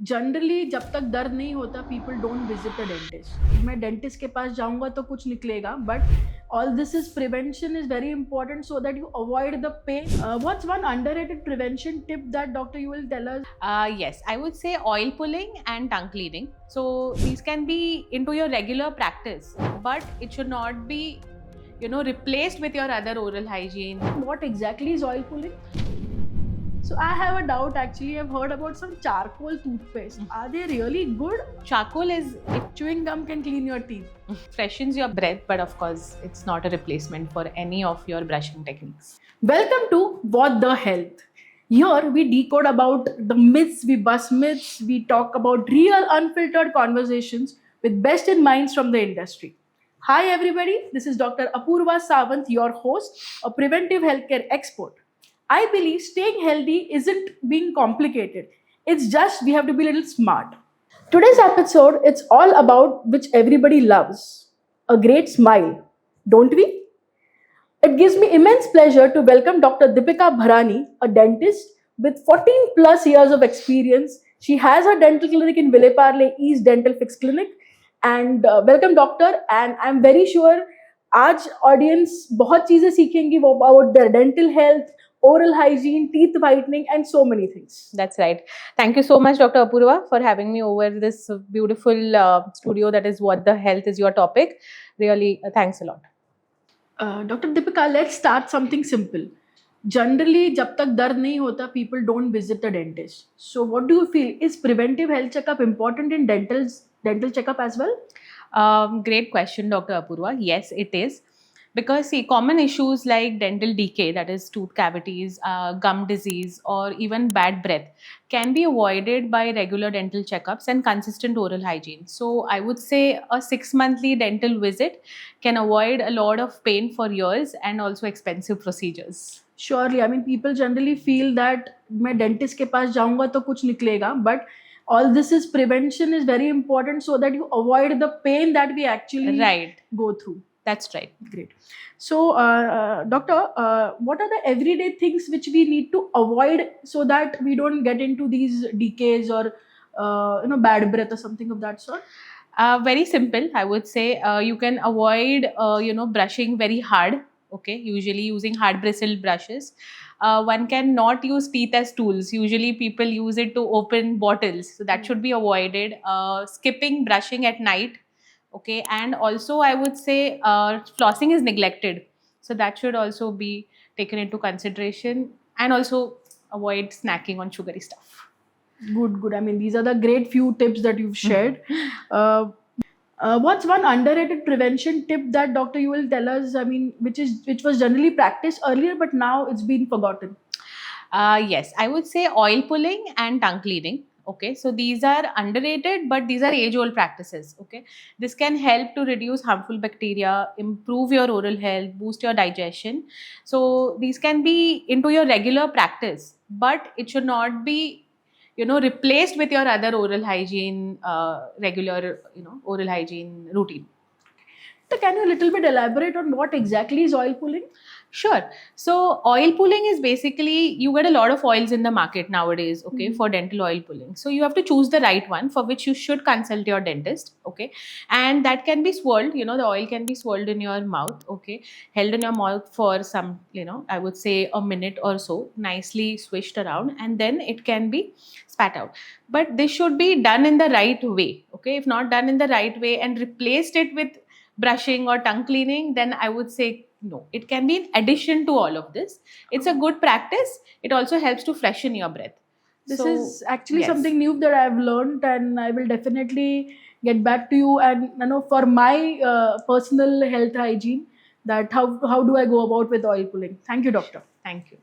Generally जब तक दर्द नहीं होता people don't visit a dentist. मैं डेंटिस्ट के पास जाऊंगा तो कुछ निकलेगा, but all this is prevention is very important so that you avoid the pain. What's one underrated prevention tip that doctor you will tell us? Yes, I would say oil pulling and tongue cleaning. So these can be into your regular practice, but it should not be, replaced with your other oral hygiene. What exactly is oil pulling? So I have a doubt actually. I've heard about some charcoal toothpaste. Are they really good? Charcoal is it Chewing gum can clean your teeth. freshens your breath, but of course, it's not a replacement for any of your brushing techniques. Welcome to What the Health. Here we decode about the myths, we bust myths, we talk about real unfiltered conversations with best in minds from the industry. Hi everybody, this is Dr. Apurva Sawant, your host, a preventive healthcare expert. I believe staying healthy isn't being complicated. It's just we have to be a little smart. Today's episode, it's all about which everybody loves, a great smile, don't we? It gives me immense pleasure to welcome Dr. Deepika Bharani, a dentist with 14 plus years of experience. She has her dental clinic in Villeparle East Dental Fix Clinic. And welcome doctor. And I'm very sure आज audience बहुत चीजें सीखेंगी वो about their dental health, oral hygiene, teeth whitening, and so many things. That's right. Thank you so much, Dr. Apurva, for having me over this beautiful studio that is What the Health is your topic. Really, thanks a lot. Dr. Deepika, let's start something simple. Generally, जब तक दर्द नहीं होता, people don't visit a dentist. So, what do you feel? Is preventive health checkup important in dental checkup as well? Great question, Dr. Apurva. Yes, it is. Because see, common issues like dental decay, that is tooth cavities, gum disease, or even bad breath, can be avoided by regular dental checkups and consistent oral hygiene. So I would say a 6 monthly dental visit can avoid a lot of pain for years and also expensive procedures. Surely, I mean, people generally feel that मैं dentist के पास जाऊंगा तो कुछ निकलेगा, but all this is prevention is very important so that you avoid the pain that we actually Right. go through. That's right. Great. So, doctor, what are the everyday things which we need to avoid so that we don't get into these decays or bad breath or something of that sort? Very simple, I would say. You can avoid, brushing very hard. Okay, usually using hard bristled brushes. One can not use teeth as tools. Usually, people use it to open bottles, so that should be avoided. Skipping brushing at night. Okay, and also I would say flossing is neglected, so that should also be taken into consideration. And also avoid snacking on sugary stuff. Good. I mean, these are the great few tips that you've shared. What's one underrated prevention tip that doctor you will tell us? I mean, which was generally practiced earlier, but now it's been forgotten. Yes, I would say oil pulling and tongue cleaning. Okay, so these are underrated, but these are age-old practices. Okay, this can help to reduce harmful bacteria, improve your oral health, boost your digestion. So these can be into your regular practice, but it should not be, replaced with your other oral hygiene, regular, oral hygiene routine. So can you a little bit elaborate on what exactly is oil pulling? Sure. So oil pulling is basically, you get a lot of oils in the market nowadays, okay, for dental oil pulling. So you have to choose the right one, for which you should consult your dentist, okay. And that can be swirled, the oil can be swirled in your mouth, okay, held in your mouth for some, I would say a minute or so, nicely swished around, and then it can be spat out. But this should be done in the right way, okay. If not done in the right way and replaced it with brushing or tongue cleaning, then I would say no. It can be in addition to all of this. It's a good practice. It also helps to freshen your breath. This So, is actually yes. something new that I've learned, and I will definitely get back to you. And for my personal health hygiene, that how do I go about with oil pulling? Thank you, doctor. Thank you.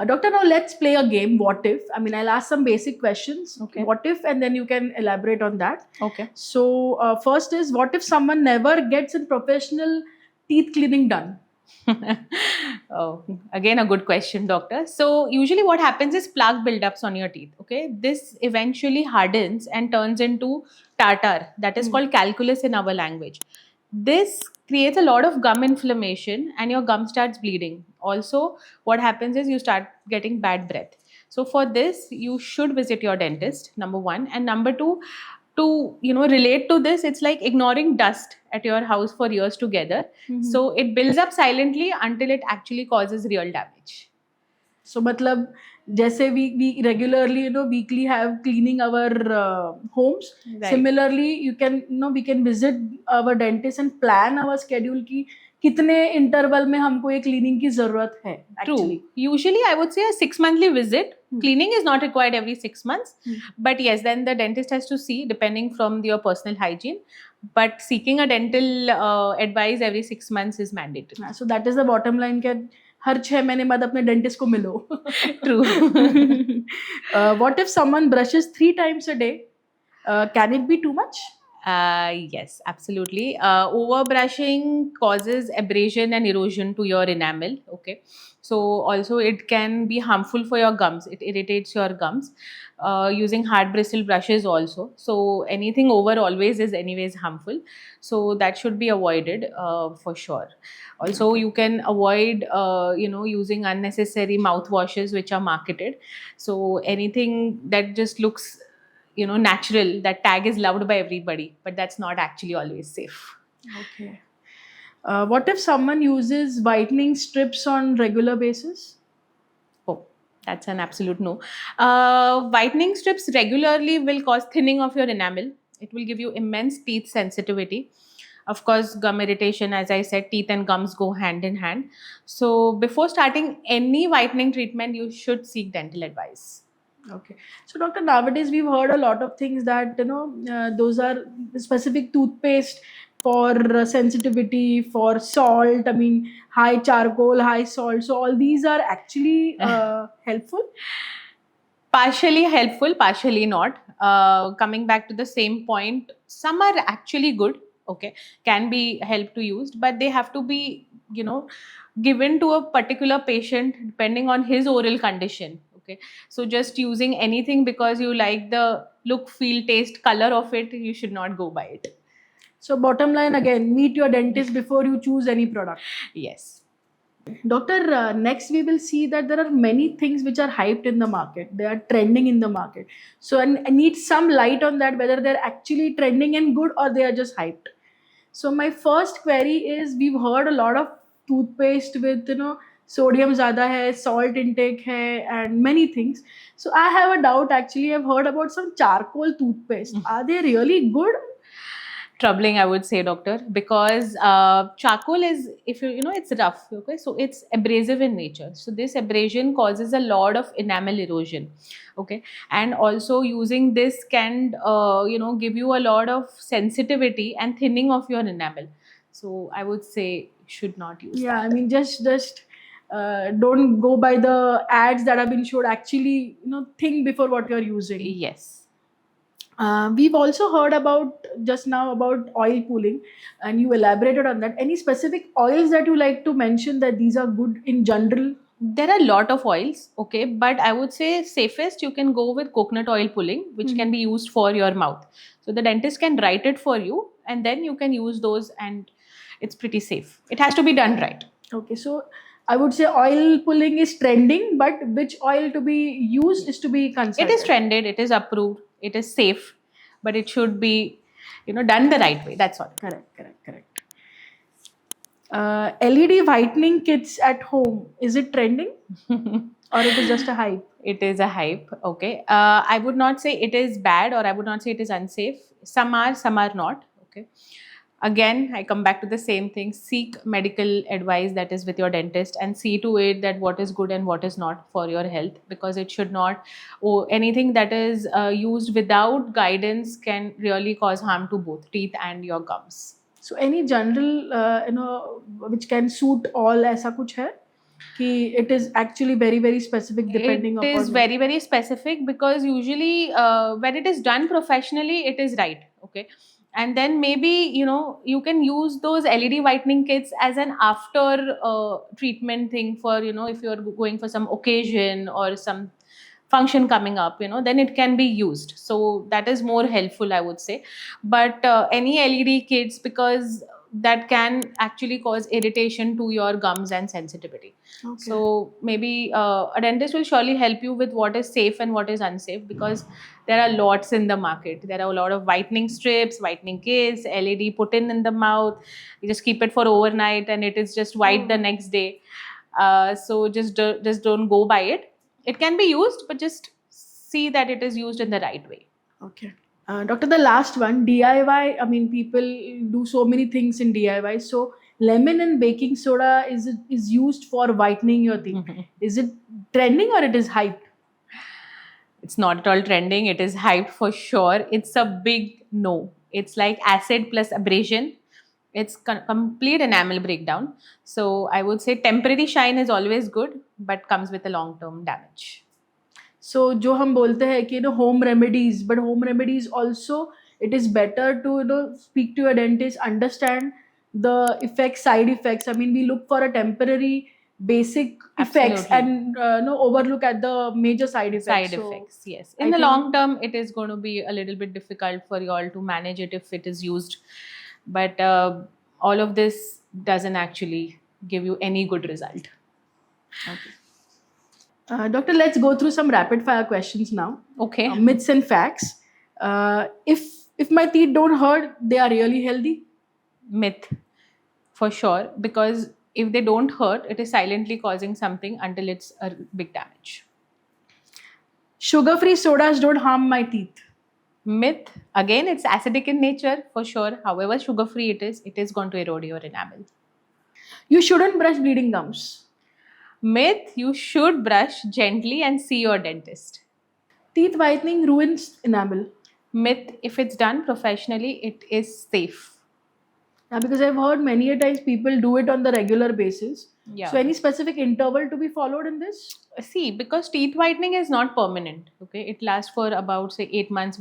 Doctor, now let's play a game. What if? I mean, I'll ask some basic questions. Okay. What if, and then you can elaborate on that. Okay. So, first is, what if someone never gets a professional teeth cleaning done? Oh, again, a good question, doctor. So, usually what happens is plaque buildups on your teeth. Okay. This eventually hardens and turns into tartar. That is called calculus in our language. This creates a lot of gum inflammation and your gum starts bleeding. Also, what happens is you start getting bad breath. So for this, you should visit your dentist, number one. And number two, to relate to this, it's like ignoring dust at your house for years together. Mhm. So it builds up silently until it actually causes real damage. So मतलब जैसे we regularly weekly have cleaning our homes. Right. Similarly, you can we can visit our dentist and plan our schedule की कितने interval में हमको ये cleaning की जरूरत है actually. True. Usually, I would say a 6 monthly visit. Hmm. Cleaning is not required every 6 months. Hmm. But yes, then the dentist has to see depending from your personal hygiene. But seeking a dental advice every 6 months is mandatory. So that is the bottom line कि हर 6 महीने बाद अपने dentist को मिलो. True. What if someone brushes 3 times a day? Can it be too much? Yes, absolutely. Overbrushing causes abrasion and erosion to your enamel. Okay, so also it can be harmful for your gums. It irritates your gums. Using hard bristle brushes also. So anything over always is anyways harmful. So that should be avoided for sure. Also, you can avoid using unnecessary mouthwashes which are marketed. So anything that just looks natural, that tag is loved by everybody, but that's not actually always safe. Okay. What if someone uses whitening strips on regular basis? Oh, that's an absolute no. Whitening strips regularly will cause thinning of your enamel. It will give you immense teeth sensitivity. Of course, gum irritation, as I said, teeth and gums go hand in hand. So before starting any whitening treatment, you should seek dental advice. Okay. So, doctor, nowadays we've heard a lot of things that those are specific toothpaste for sensitivity, for salt. I mean, high charcoal, high salt. So all these are actually helpful. Partially helpful, partially not. Coming back to the same point, some are actually good. Okay, can be help to used, but they have to be given to a particular patient depending on his oral condition. Okay, so just using anything because you like the look, feel, taste, color of it, you should not go by it. So bottom line again, meet your dentist before you choose any product. Yes. Doctor, next we will see that there are many things which are hyped in the market. They are trending in the market. So I need some light on that, whether they're actually trending and good or they are just hyped. So my first query is, we've heard a lot of toothpaste with sodium zyada hai, salt intake hai, and many things. So I have a doubt actually. I've heard about some charcoal toothpaste. Are they really good? Troubling, I would say, doctor, because charcoal is, if it's rough, okay, so it's abrasive in nature. So this abrasion causes a lot of enamel erosion, okay, and also using this can give you a lot of sensitivity and thinning of your enamel. So I would say should not use. Yeah, that. I mean, just don't go by the ads that have been showed. Actually, think before what you're using. Yes. We've also heard about just now about oil pulling, and you elaborated on that. Any specific oils that you like to mention that these are good in general? There are a lot of oils, okay, but I would say safest you can go with coconut oil pulling, which can be used for your mouth. So the dentist can write it for you, and then you can use those, and it's pretty safe. It has to be done right. Okay, so I would say oil pulling is trending, but which oil to be used is to be considered. It is trended, it is approved, it is safe, but it should be, done the right way. That's all. Correct. LED whitening kits at home, is it trending or it is just a hype? It is a hype, okay. I would not say it is bad, or I would not say it is unsafe. Some are not, okay. Again, I come back to the same thing. Seek medical advice, that is with your dentist, and see to it that what is good and what is not for your health, because it should not, or anything that is used without guidance can really cause harm to both teeth and your gums. So any general which can suit all, ऐसा कुछ है कि it is actually very very specific depending upon. It is very very specific, because usually when it is done professionally, it is right, okay. And then maybe you can use those LED whitening kits as an after treatment thing for if you're going for some occasion or some function coming up, then it can be used. So that is more helpful, I would say. But any LED kits, because that can actually cause irritation to your gums and sensitivity. Okay. So maybe a dentist will surely help you with what is safe and what is unsafe, because there are lots in the market. There are a lot of whitening strips, whitening kits, LED put in the mouth. You just keep it for overnight and it is just white the Oh. next day. So just don't go by it. It can be used, but just see that it is used in the right way. Okay. Doctor, the last one, DIY. I mean, people do so many things in DIY. So, lemon and baking soda is used for whitening your teeth. Mhm. Is it trending or it is hyped? It's not at all trending. It is hyped for sure. It's a big no. It's like acid plus abrasion. It's complete enamel breakdown. So I would say temporary shine is always good, but comes with a long-term damage. So, जो हम बोलते हैं कि home remedies, but home remedies also, it is better to speak to your dentist, understand the effects, side effects. I mean, we look for a temporary basic effects Absolutely. and no overlook at the major side effects. Side So, effects, yes. I In the think- long term, it is going to be a little bit difficult for you all to manage it if it is used. But all of this doesn't actually give you any good result. Doctor, let's go through some rapid fire questions now. Okay. Myths and facts. If my teeth don't hurt, they are really healthy. Myth, for sure, because if they don't hurt, it is silently causing something until it's a big damage. Sugar-free sodas don't harm my teeth. Myth, again, it's acidic in nature for sure. However sugar free it is going to erode your enamel. You shouldn't brush bleeding gums. Myth, you should brush gently and see your dentist. Teeth whitening ruins enamel. Myth, if it's done professionally, it is safe. Yeah, because I've heard many a times people do it on the regular basis. Yeah. So any specific interval to be followed in this? See, because teeth whitening is not permanent, okay? It lasts for about say 8 months,